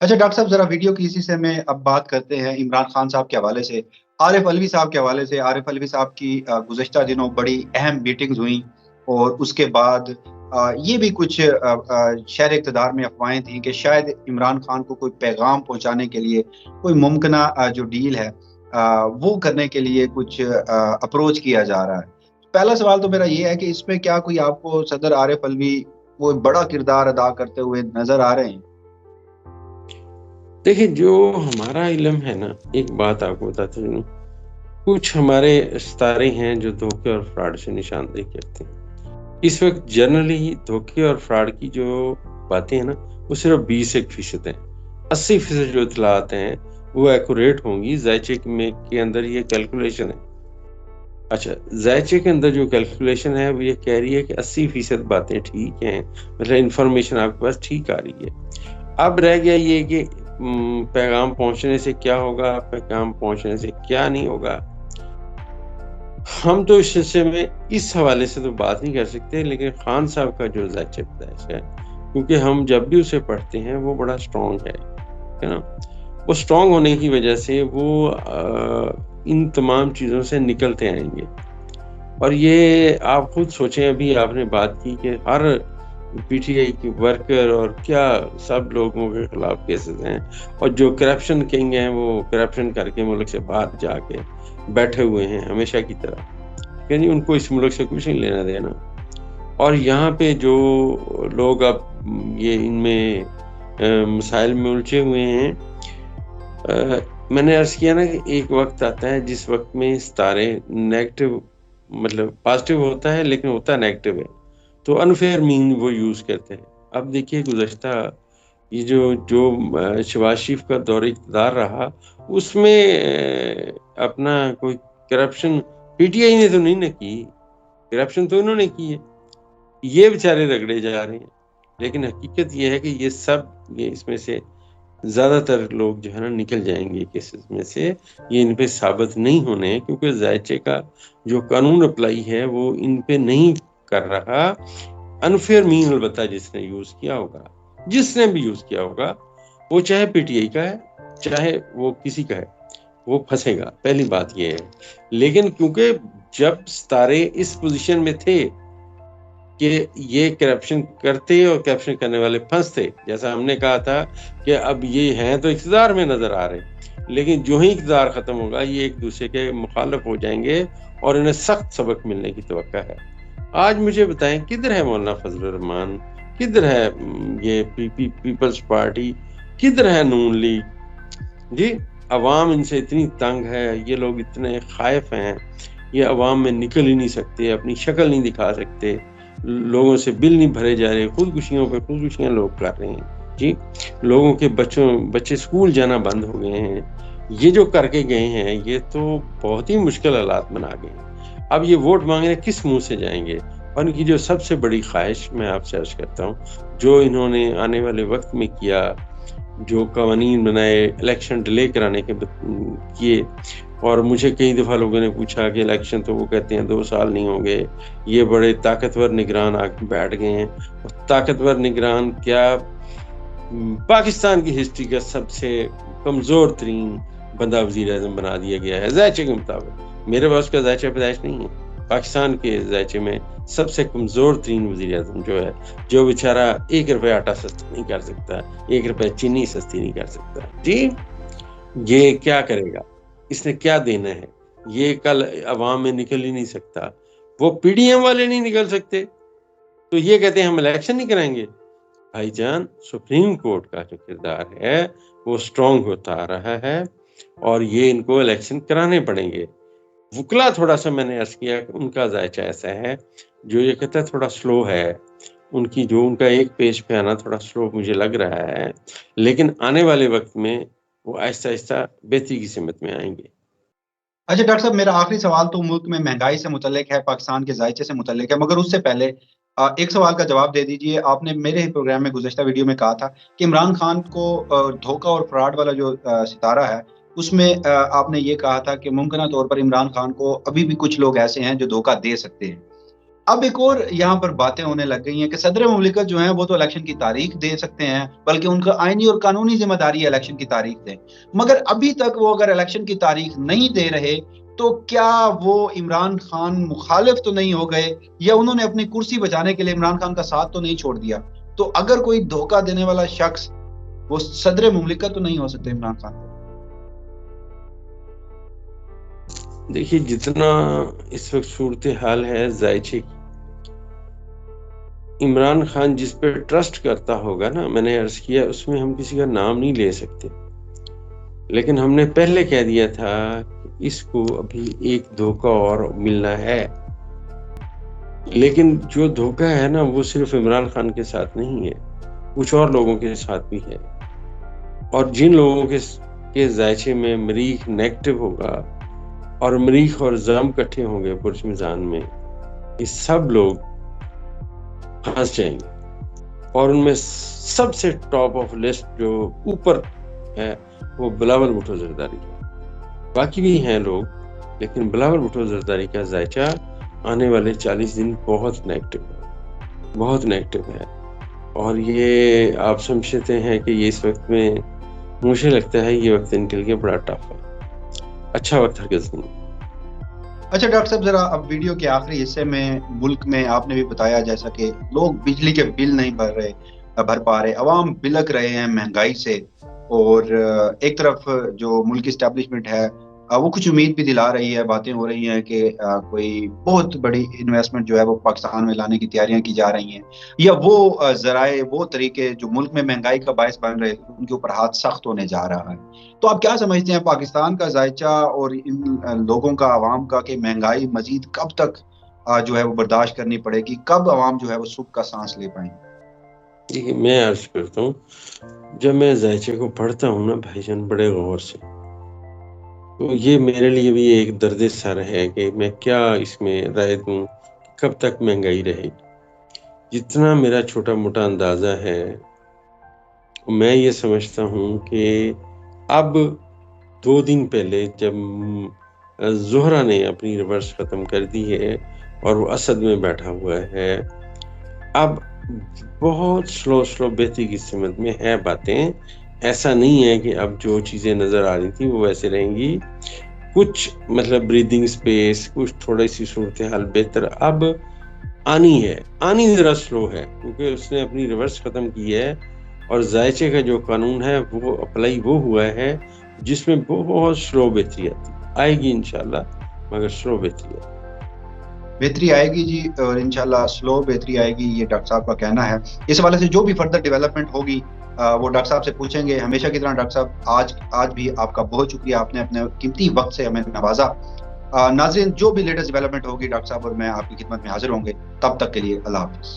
अच्छा डॉक्टर साहब, ज़रा वीडियो की इसी से में अब बात करते हैं इमरान खान साहब के हवाले से। आरिफ अलवी साहब के हवाले से, आरिफ अलवी साहब की गुज़श्ता दिनों बड़ी अहम मीटिंग्स हुईं और उसके बाद ये भी कुछ शहर इक़्तिदार में अफ़वाहें थीं कि शायद इमरान खान को कोई पैगाम पहुँचाने के लिए कोई मुमकिना जो डील है वो करने के लिए कुछ अप्रोच किया जा रहा है। पहला सवाल तो मेरा ये है कि इसमें क्या कोई आपको सदर आरिफ अलवी वो बड़ा किरदार अदा करते हुए नज़र आ रहे हैं? देखिए, जो हमारा इल्म है ना, एक बात आपको बताता चलूं, कुछ हमारे सितारे हैं जो धोखे और फ्रॉड से निशानदेही करते हैं। इस वक्त जनरली धोखे और फ्रॉड की जो बातें हैं ना, वो सिर्फ 20% है। 80% जो इतलात हैं वो एक्यूरेट होंगी। ज़ायचे में के अंदर ये कैलकुलेशन है। अच्छा, ज़ायचे के अंदर जो कैलकुलेशन है वो ये कह रही है कि 80% बातें ठीक हैं, मतलब इंफॉर्मेशन आपके पास ठीक आ रही है। अब रह गया ये कि पैगाम पहुंचने से क्या होगा, पैगाम पहुंचने से क्या नहीं होगा। हम तो इस सिलसिले में इस हवाले से तो बात नहीं कर सकते, लेकिन खान साहब का जो ज़ायचे पैदाइश है, क्योंकि हम जब भी उसे पढ़ते हैं वो बड़ा स्ट्रॉन्ग है ना। वो स्ट्रॉन्ग होने की वजह से वो इन तमाम चीज़ों से निकलते आएंगे। और ये आप खुद सोचें, अभी आपने बात की कि हर पीटीआई की वर्कर और क्या सब लोगों के खिलाफ केसेस हैं, और जो करप्शन किंग हैं वो करप्शन करके मुल्क से बाहर जाके बैठे हुए हैं हमेशा की तरह, यानी उनको इस मुल्क से कुछ नहीं लेना देना। और यहाँ पे जो लोग अब ये इनमें मसाइल में उलझे हुए हैं, मैंने अर्ज किया ना कि एक वक्त आता है जिस वक्त में सितारे नेगेटिव, मतलब पॉजिटिव होता है लेकिन होता नेगेटिव है, तो अनफेयर मीन वो यूज करते हैं। अब देखिए, गुज़श्ता ये जो शहबाज शरीफ का दौर इक़्तिदार रहा, उसमें अपना कोई करप्शन पीटीआई ने तो नहीं ना की, करप्शन तो इन्होंने की है। ये बेचारे रगड़े जा रहे हैं, लेकिन हकीकत ये है कि ये इसमें से ज़्यादातर लोग जो है ना निकल जाएंगे केसेस में से। ये इन पे साबित नहीं होने, क्योंकि ज़ायचे का जो कानून अप्लाई है वो इन पे नहीं कर रहा। अनफेयर मीन अलबत्ता जिसने यूज़ किया होगा, वो चाहे पीटीआई का है चाहे वो किसी का है, वो फंसेगा। पहली बात ये है। लेकिन क्योंकि जब सितारे इस पोजीशन में थे कि ये करप्शन करते और करप्शन करने वाले फंसते, जैसा हमने कहा था कि अब ये हैं तो इक़्तिदार में नजर आ रहे, लेकिन जो ही इक़्तिदार खत्म होगा ये एक दूसरे के मुखालिफ हो जाएंगे और इन्हें सख्त सबक मिलने की तवक्का है। आज मुझे बताएं, किधर है मौलाना फजलुर रहमान, किधर है ये पीपल्स पार्टी, किधर है नून लीग जी? अवाम इनसे इतनी तंग है, ये लोग इतने खाइफ हैं, ये अवाम में निकल ही नहीं सकते, अपनी शक्ल नहीं दिखा सकते, लोगों से बिल नहीं भरे जा रहे, खुदकुशियों पे खुदकुशियां लोग कर रहे हैं जी। लोगों के बच्चे स्कूल जाना बंद हो गए हैं। ये जो करके गए हैं ये तो बहुत ही मुश्किल हालात बना गए हैं। अब ये वोट मांगने किस मुंह से जाएंगे? और इनकी जो सबसे बड़ी ख्वाहिश मैं आपसे अर्ज करता हूँ, जो इन्होंने आने वाले वक्त में किया, जो कवानीन बनाए इलेक्शन डिले कराने के किए, और मुझे कई दफ़ा लोगों ने पूछा कि इलेक्शन तो वो कहते हैं 2 साल नहीं होंगे, ये बड़े ताकतवर निगरान आके बैठ गए हैं। और ताकतवर निगरान क्या, पाकिस्तान की हिस्ट्री का सबसे कमज़ोर तरीन बंदा वज़ीर आज़म बना दिया गया है ज़ायचे के मुताबिक। मेरे पास का ज़ायचा पैदाइश नहीं है, पाकिस्तान के ज़ायचे में सबसे कमज़ोर तरीन वज़ीर आज़म जो है, जो बेचारा 1 रुपये आटा सस्ता नहीं कर सकता, 1 रुपये चीनी सस्ती नहीं कर सकता जी। ये क्या करेगा? इसने क्या देना है? ये कल अवाम में निकल ही नहीं सकता। वो पीडीएम वाले नहीं निकल सकते, तो ये कहते हैं हम इलेक्शन नहीं कराएंगे। भाईजान, सुप्रीम कोर्ट का जो किरदार है वो स्ट्रॉन्ग होता आ रहा है, और ये इनको इलेक्शन कराने पड़ेंगे। वुकला थोड़ा सा मैंने अर्ज किया कि उनका ज़ायचा ऐसा है, जो ये कहता है थोड़ा स्लो है, उनका एक पेज पे आना थोड़ा स्लो मुझे लग रहा है, लेकिन आने वाले वक्त में वो आहिस्ता आहिस्ता बेहतरी की सिमत में आएंगे। अच्छा डॉक्टर साहब, मेरा आखिरी सवाल तो मुल्क में महंगाई से मुतल्लिक है, पाकिस्तान के ज़ायचे से मुतल्लिक है, मगर उससे पहले एक सवाल का जवाब दे दीजिए। आपने मेरे ही प्रोग्राम में गुज़श्ता वीडियो में कहा था कि इमरान खान को धोखा और फ्रॉड वाला जो सितारा है, उसमें आपने ये कहा था कि मुमकिना तौर पर इमरान खान को अभी भी कुछ लोग ऐसे हैं जो धोखा दे सकते हैं। اب ایک اور یہاں پر باتیں ہونے لگ گئی ہیں کہ صدر مملکت جو ہیں وہ تو الیکشن کی تاریخ دے سکتے ہیں، بلکہ ان کا آئینی اور قانونی ذمہ داری ہے الیکشن کی تاریخ دیں، مگر ابھی تک وہ اگر الیکشن کی تاریخ نہیں دے رہے تو کیا وہ عمران خان مخالف تو نہیں ہو گئے، یا انہوں نے اپنی کرسی بچانے کے لیے عمران خان کا ساتھ تو نہیں چھوڑ دیا؟ تو اگر کوئی دھوکہ دینے والا شخص وہ صدر مملکت تو نہیں ہو سکتے عمران خان؟ دیکھیے جتنا اس وقت صورتحال ہے زائچے کی، عمران خان جس پہ ٹرسٹ کرتا ہوگا نا، میں نے عرض کیا اس میں ہم کسی کا نام نہیں لے سکتے، لیکن ہم نے پہلے کہہ دیا تھا کہ اس کو ابھی ایک دھوکہ اور ملنا ہے، لیکن جو دھوکہ ہے نا وہ صرف عمران خان کے ساتھ نہیں ہے، کچھ اور لوگوں کے ساتھ بھی ہے، اور جن لوگوں کے ذائچے میں مریخ نیگیٹو ہوگا اور مریخ اور زم کٹھے ہوں گے برج میزان میں، یہ سب لوگ پھنس جائیں گے، اور ان میں سب سے ٹاپ آف لسٹ جو اوپر ہے وہ بلاول بھٹو زرداری ہے، باقی بھی ہیں لوگ، لیکن بلاول بھٹو زرداری کا ذائچہ آنے والے 40 دن بہت نیگیٹو ہے، بہت نیگیٹو ہے، اور یہ آپ سمجھتے ہیں کہ یہ اس وقت میں، مجھے لگتا ہے یہ وقت ان کے لیے بڑا ٹف ہے، اچھا وقت ہرگز نہیں۔ اچھا ڈاکٹر صاحب، ذرا اب ویڈیو کے آخری حصے میں ملک میں آپ نے بھی بتایا جیسا کہ لوگ بجلی کے بل نہیں بھر پا رہے، عوام بلک رہے ہیں مہنگائی سے، اور ایک طرف جو ملکی اسٹیبلشمنٹ ہے وہ کچھ امید بھی دلا رہی ہے، باتیں ہو رہی ہیں کہ کوئی بہت بڑی انویسٹمنٹ جو ہے وہ پاکستان میں لانے کی تیاریاں کی جا رہی ہیں، یا وہ ذرائع، وہ طریقے جو ملک میں مہنگائی کا باعث بن رہے ان کے اوپر ہاتھ سخت ہونے جا رہا ہے۔ تو آپ کیا سمجھتے ہیں پاکستان کا ذائچہ اور ان لوگوں کا، عوام کا، کہ مہنگائی مزید کب تک جو ہے وہ برداشت کرنی پڑے گی، کب عوام جو ہے وہ سکھ کا سانس لے پائیں گے؟ دیکھیے میں عرض کرتا ہوں، جب میں ذائچے کو پڑھتا ہوں نا بھائی جان بڑے غور سے، تو یہ میرے لیے بھی ایک درد سر ہے کہ میں کیا اس میں رائے دوں، کب تک مہنگائی رہے گی۔ جتنا میرا چھوٹا موٹا اندازہ ہے، میں یہ سمجھتا ہوں کہ اب 2 دن پہلے جب زہرہ نے اپنی ریورس ختم کر دی ہے اور وہ اسد میں بیٹھا ہوا ہے، اب بہت سلو بہتری کی سمت میں ہے باتیں، ایسا نہیں ہے کہ اب جو چیزیں نظر آ رہی تھی وہ ویسے رہیں گی، کچھ مطلب بریدنگ سپیس، کچھ تھوڑی سی صورتحال بہتر اب آنی ذرا سلو ہے، کیونکہ اس نے اپنی ریورس ختم کی ہے، اور ذائچے کا جو قانون ہے وہ اپلائی وہ ہوا ہے جس میں بہت سلو بہتری آئے گی انشاءاللہ، مگر سلو بہتری آئے گی جی، اور انشاءاللہ سلو بہتری آئے گی، یہ ڈاکٹر صاحب کا کہنا ہے۔ اس حوالے سے جو بھی فردر ڈیولپمنٹ ہوگی وہ ڈاکٹر صاحب سے پوچھیں گے۔ ہمیشہ کی طرح ڈاکٹر صاحب آج بھی آپ کا بہت شکریہ، آپ نے اپنے قیمتی وقت سے ہمیں نوازا۔ ناظرین، جو بھی لیٹسٹ ڈیولپمنٹ ہوگی ڈاکٹر صاحب اور میں آپ کی خدمت میں حاضر ہوں گے، تب تک کے لیے اللہ حافظ۔